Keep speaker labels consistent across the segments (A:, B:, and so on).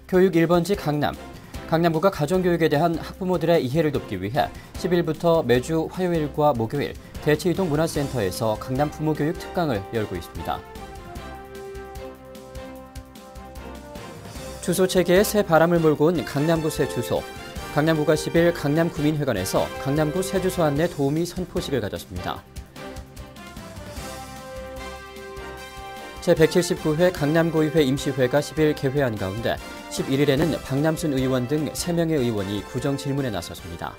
A: 교육 1번지 강남. 강남구가 가정교육에 대한 학부모들의 이해를 돕기 위해 10일부터 매주 화요일과 목요일 대치이동 문화센터에서 강남 부모교육 특강을 열고 있습니다. 주소 체계에 새 바람을 몰고 온 강남구 새 주소. 강남구가 10일 강남구민회관에서 강남구 새 주소 안내 도우미 선포식을 가졌습니다. 제179회 강남구의회 임시회가 10일 개회한 가운데 11일에는 박남순 의원 등 3명의 의원이 구정 질문에 나섰습니다.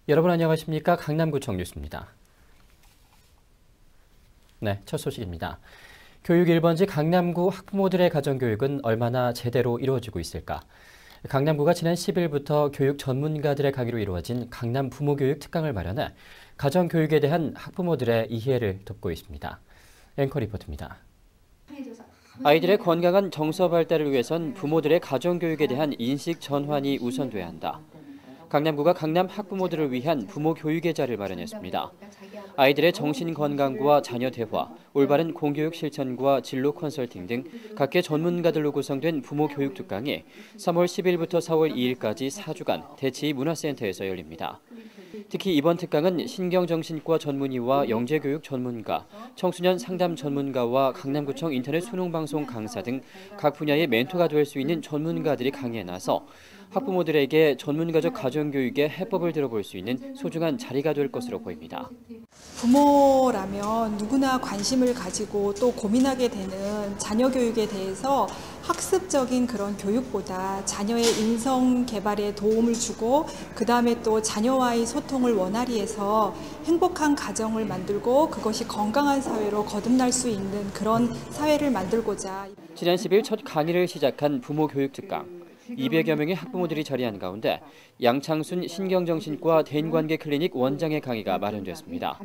A: 여러분 안녕하십니까? 강남구청 뉴스입니다. 네, 첫 소식입니다. 교육 1번지 강남구 학부모들의 가정교육은 얼마나 제대로 이루어지고 있을까? 강남구가 지난 10일부터 교육 전문가들의 강의로 이루어진 강남 부모교육 특강을 마련해 가정교육에 대한 학부모들의 이해를 돕고 있습니다. 앵커 리포트입니다. 아이들의 건강한 정서 발달을 위해선 부모들의 가정교육에 대한 인식 전환이 우선돼야 한다. 강남구가 강남 학부모들을 위한 부모 교육의 자를 마련했습니다. 아이들의 정신 건강과 자녀 대화, 올바른 공교육 실천과 진로 컨설팅 등 각계 전문가들로 구성된 부모 교육 특강이 3월 10일부터 4월 2일까지 4주간 대치 문화센터에서 열립니다. 특히 이번 특강은 신경정신과 전문의와 영재교육 전문가, 청소년 상담 전문가와 강남구청 인터넷 수능방송 강사 등 각 분야의 멘토가 될 수 있는 전문가들이 강의에 나서 학부모들에게 전문가적 가정교육의 해법을 들어볼 수 있는 소중한 자리가 될 것으로 보입니다.
B: 부모라면 누구나 관심을 가지고 또 고민하게 되는 자녀 교육에 대해서 학습적인 그런 교육보다 자녀의 인성 개발에 도움을 주고 그다음에 또 자녀와의 소통을 원활히 해서 행복한 가정을 만들고 그것이 건강한 사회로 거듭날 수 있는 그런 사회를 만들고자.
A: 지난 10일 첫 강의를 시작한 부모 교육 특강. 200여 명의 학부모들이 자리한 가운데 양창순 신경정신과 대인관계 클리닉 원장의 강의가 마련됐습니다.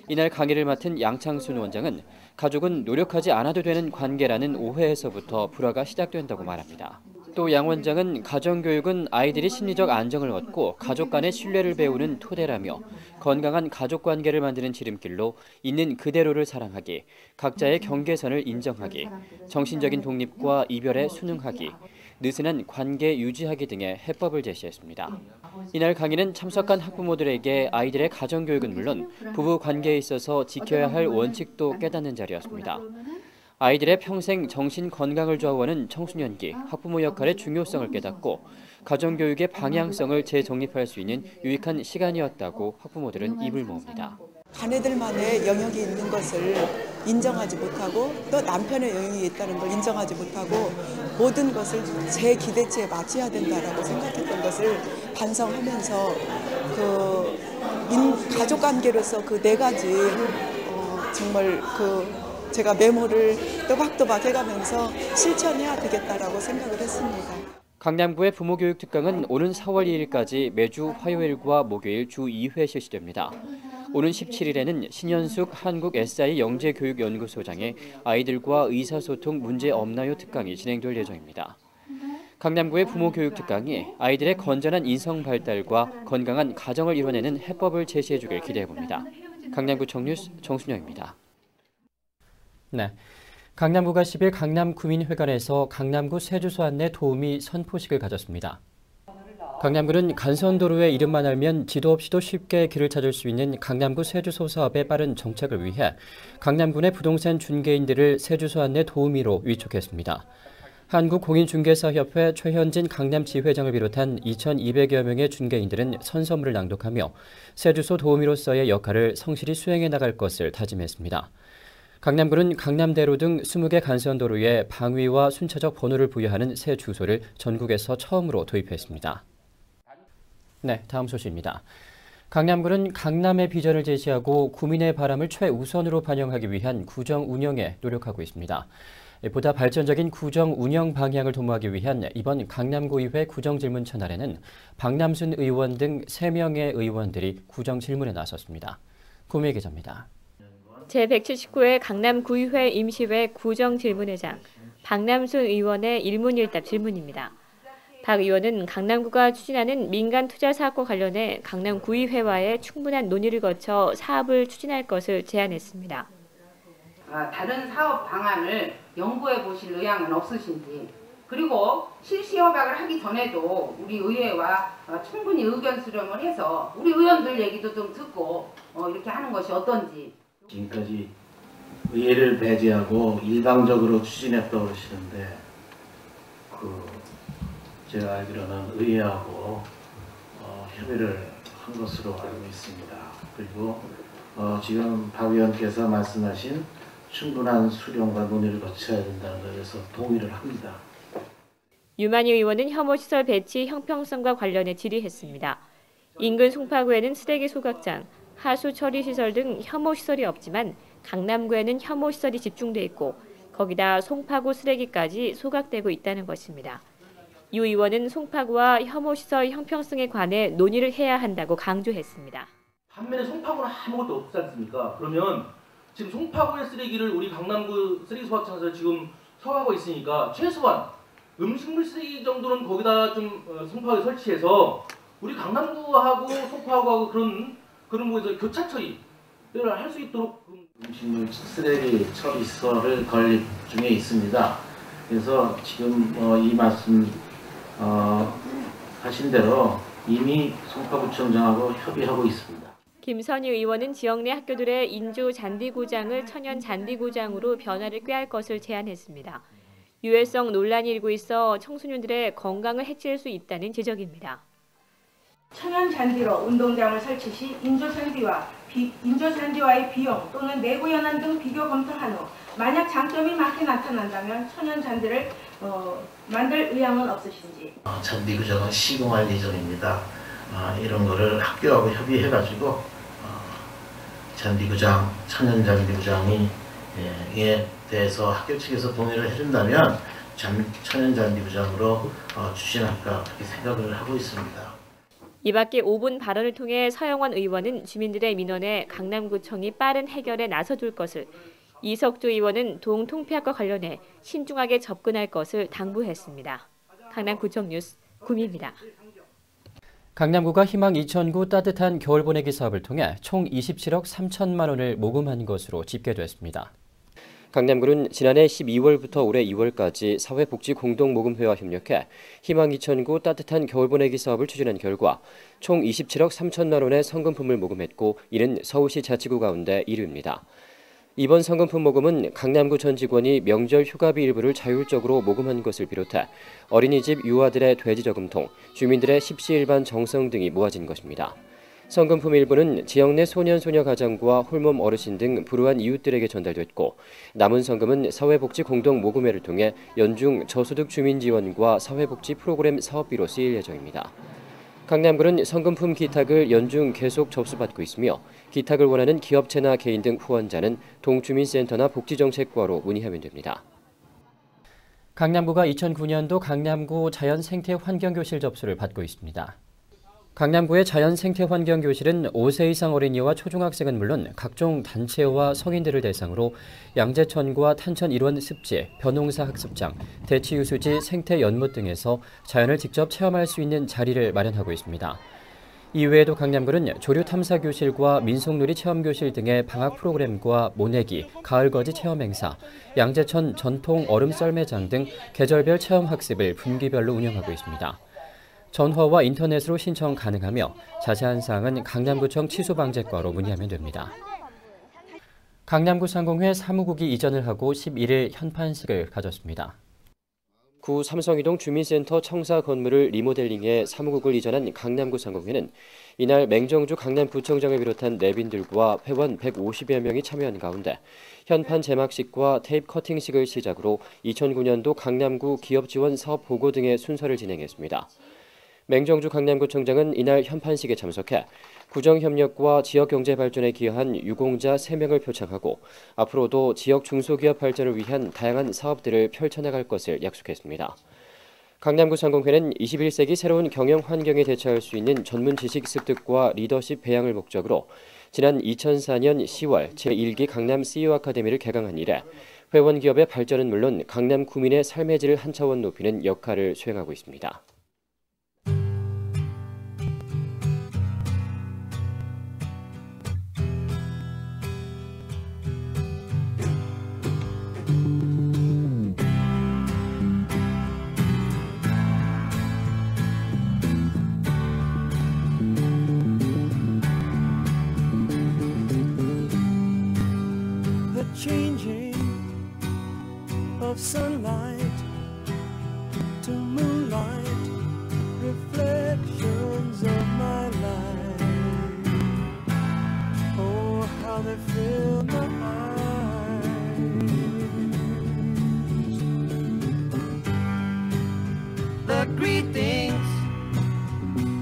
A: 이날 강의를 맡은 양창순 원장은 가족은 노력하지 않아도 되는 관계라는 오해에서부터 불화가 시작된다고 말합니다. 또 양 원장은 가정교육은 아이들이 심리적 안정을 얻고 가족 간의 신뢰를 배우는 토대라며 건강한 가족관계를 만드는 지름길로 있는 그대로를 사랑하기, 각자의 경계선을 인정하기, 정신적인 독립과 이별에 순응하기, 느슨한 관계 유지하기 등의 해법을 제시했습니다. 이날 강의는 참석한 학부모들에게 아이들의 가정교육은 물론 부부 관계에 있어서 지켜야 할 원칙도 깨닫는 자리였습니다. 아이들의 평생 정신 건강을 좌우하는 청소년기, 학부모 역할의 중요성을 깨닫고 가정교육의 방향성을 재정립할 수 있는 유익한 시간이었다고 학부모들은 입을 모읍니다.
C: 자녀들만의 영역이 있는 것을 인정하지 못하고 또 남편의 영역이 있다는 걸 인정하지 못하고 모든 것을 제 기대치에 맞춰야 된다라고 생각했던 것을 반성하면서 가족관계로서 그 4가지 정말 제가 메모를 또박또박 해가면서 실천해야 되겠다라고 생각을 했습니다.
A: 강남구의 부모교육 특강은 오는 4월 2일까지 매주 화요일과 목요일 주 2회 실시됩니다. 오는 17일에는 신현숙 한국 SI 영재교육연구소장의 아이들과 의사소통 문제 없나요 특강이 진행될 예정입니다. 강남구의 부모교육 특강이 아이들의 건전한 인성 발달과 건강한 가정을 이뤄내는 해법을 제시해주길 기대해봅니다. 강남구청 뉴스 정순영입니다. 네, 강남구가 10일 강남구민회관에서 강남구 새 주소 안내 도우미 선포식을 가졌습니다. 강남구는 간선도로의 이름만 알면 지도 없이도 쉽게 길을 찾을 수 있는 강남구 새 주소 사업의 빠른 정착을 위해 강남구 내 부동산 중개인들을 새 주소 안내 도우미로 위촉했습니다. 한국공인중개사협회 최현진 강남지회장을 비롯한 2,200여 명의 중개인들은 선서문을 낭독하며 새 주소 도우미로서의 역할을 성실히 수행해 나갈 것을 다짐했습니다. 강남구는 강남대로 등 20개 간선도로에 방위와 순차적 번호를 부여하는 새 주소를 전국에서 처음으로 도입했습니다. 네, 다음 소식입니다. 강남구는 강남의 비전을 제시하고 구민의 바람을 최우선으로 반영하기 위한 구정 운영에 노력하고 있습니다. 보다 발전적인 구정 운영 방향을 도모하기 위한 이번 강남구의회 구정질문 첫날에는 박남순 의원 등 3명의 의원들이 구정질문에 나섰습니다. 구미애 기자입니다.
D: 제179회 강남구의회 임시회 구정질문회장 박남순 의원의 일문일답 질문입니다. 박 의원은 강남구가 추진하는 민간 투자 사업과 관련해 강남구의회와의 충분한 논의를 거쳐 사업을 추진할 것을 제안했습니다.
E: 다른 사업 방안을 연구해 보실 의향은 없으신지, 그리고 실시 협약을 하기 전에도 우리 의회와 충분히 의견 수렴을 해서 우리 의원들 얘기도 좀 듣고 이렇게 하는 것이 어떤지.
F: 지금까지 의회를 배제하고 일방적으로 추진했다고 그러시는데, 제가 알기로는 의회하고 협의를 한 것으로 알고 있습니다. 그리고 지금 박 의원께서 말씀하신 충분한 수렴과 논의를 거쳐야 된다는 것에서 동의를 합니다.
D: 유만희 의원은 혐오시설 배치 형평성과 관련해 질의했습니다. 인근 송파구에는 쓰레기 소각장, 하수 처리시설 등 혐오시설이 없지만 강남구에는 혐오시설이 집중돼 있고 거기다 송파구 쓰레기까지 소각되고 있다는 것입니다. 유 의원은 송파구와 혐오시설 형평성에 관해 논의를 해야 한다고 강조했습니다.
G: 반면에 송파구는 아무것도 없지 않습니까? 그러면 지금 송파구의 쓰레기를 우리 강남구 쓰레기 소각장에서 지금 소각하고 있으니까 최소한 음식물 쓰레기 정도는 거기다 좀 송파구에 설치해서 우리 강남구하고 송파구하고 그런 곳에서 교차 처리를 할 수 있도록.
F: 음식물 쓰레기 처리 시설을 건립 중에 있습니다. 그래서 지금 이 말씀 하신 대로 이미 송파구청장하고 협의하고 있습니다.
D: 김선희 의원은 지역 내 학교들의 인조 잔디구장을 천연 잔디구장으로 변화를 꾀할 것을 제안했습니다. 유해성 논란이 일고 있어 청소년들의 건강을 해칠 수 있다는 지적입니다.
H: 천연 잔디로 운동장을 설치 시 인조 잔디와의 비용 또는 내구 현황 등 비교 검토한 후 만약 장점이 많게 나타난다면 천연 잔디를 만들 의향은 없으신지.
F: 잔디구장은 시공할 예정입니다. 이런 거를 학교하고 협의해가지고 잔디구장, 천연 잔디구장에 대해서 학교 측에서 동의를 해준다면 천연 잔디구장으로 추진할까 그렇게 생각을 하고 있습니다.
D: 이 밖에 5분 발언을 통해 서영원 의원은 주민들의 민원에 강남구청이 빠른 해결에 나서줄 것을, 이석주 의원은 동통폐합과 관련해 신중하게 접근할 것을 당부했습니다. 강남구청 뉴스 구미입니다.
A: 강남구가 희망 2009 따뜻한 겨울 보내기 사업을 통해 총 27억 3천만 원을 모금한 것으로 집계됐습니다. 강남구는 지난해 12월부터 올해 2월까지 사회복지공동모금회와 협력해 희망 2009 따뜻한 겨울 보내기 사업을 추진한 결과 총 27억 3천만 원의 성금품을 모금했고 이는 서울시 자치구 가운데 1위입니다. 이번 성금품 모금은 강남구 전 직원이 명절 휴가비 일부를 자율적으로 모금한 것을 비롯해 어린이집 유아들의 돼지 저금통, 주민들의 십시일반 정성 등이 모아진 것입니다. 성금품 일부는 지역 내 소년소녀 가정과 홀몸 어르신 등 불우한 이웃들에게 전달됐고 남은 성금은 사회복지공동모금회를 통해 연중 저소득 주민 지원과 사회복지 프로그램 사업비로 쓰일 예정입니다. 강남구는 성금품 기탁을 연중 계속 접수받고 있으며 기탁을 원하는 기업체나 개인 등 후원자는 동주민센터나 복지정책과로 문의하면 됩니다. 강남구가 2009년도 강남구 자연생태환경교실 접수를 받고 있습니다. 강남구의 자연생태환경교실은 5세 이상 어린이와 초중학생은 물론 각종 단체와 성인들을 대상으로 양재천과 탄천 일원 습지, 벼농사 학습장, 대치유수지 생태연못 등에서 자연을 직접 체험할 수 있는 자리를 마련하고 있습니다. 이외에도 강남구는 조류탐사교실과 민속놀이 체험교실 등의 방학 프로그램과 모내기, 가을거지 체험행사, 양재천 전통 얼음 썰매장 등 계절별 체험학습을 분기별로 운영하고 있습니다. 전화와 인터넷으로 신청 가능하며 자세한 사항은 강남구청 취소방재과로 문의하면 됩니다. 강남구 상공회 사무국이 이전을 하고 11일 현판식을 가졌습니다. 구 삼성이동 주민센터 청사 건물을 리모델링해 사무국을 이전한 강남구 상공회는 이날 맹정주 강남구청장을 비롯한 내빈들과 회원 150여 명이 참여한 가운데 현판 제막식과 테이프 커팅식을 시작으로 2009년도 강남구 기업지원 사업 보고 등의 순서를 진행했습니다. 맹정주 강남구청장은 이날 현판식에 참석해 구정협력과 지역경제 발전에 기여한 유공자 3명을 표창하고 앞으로도 지역 중소기업 발전을 위한 다양한 사업들을 펼쳐나갈 것을 약속했습니다. 강남구 상공회는 21세기 새로운 경영 환경에 대처할 수 있는 전문 지식 습득과 리더십 배양을 목적으로 지난 2004년 10월 제1기 강남 CEO 아카데미를 개강한 이래 회원 기업의 발전은 물론 강남 구민의 삶의 질을 한 차원 높이는 역할을 수행하고 있습니다.
I: changing of sunlight to moonlight, reflections of my life. Oh, how they fill my eyes. The greetings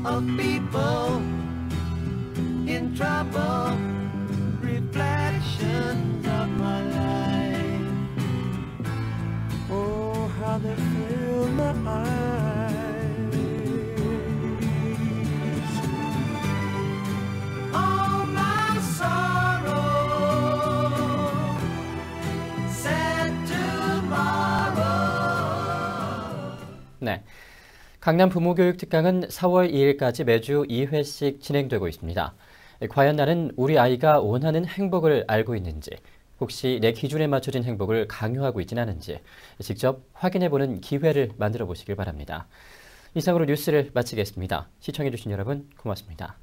I: of people in trouble, reflections of my life. Oh, how they fill my eyes. All my sorrow, sad tomorrow.
A: 네. 강남 부모교육 특강은 4월 2일까지 매주 2회씩 진행되고 있습니다. 과연 나는 우리 아이가 원하는 행복을 알고 있는지, 혹시 내 기준에 맞춰진 행복을 강요하고 있지는 않은지 직접 확인해보는 기회를 만들어 보시길 바랍니다. 이상으로 뉴스를 마치겠습니다. 시청해주신 여러분 고맙습니다.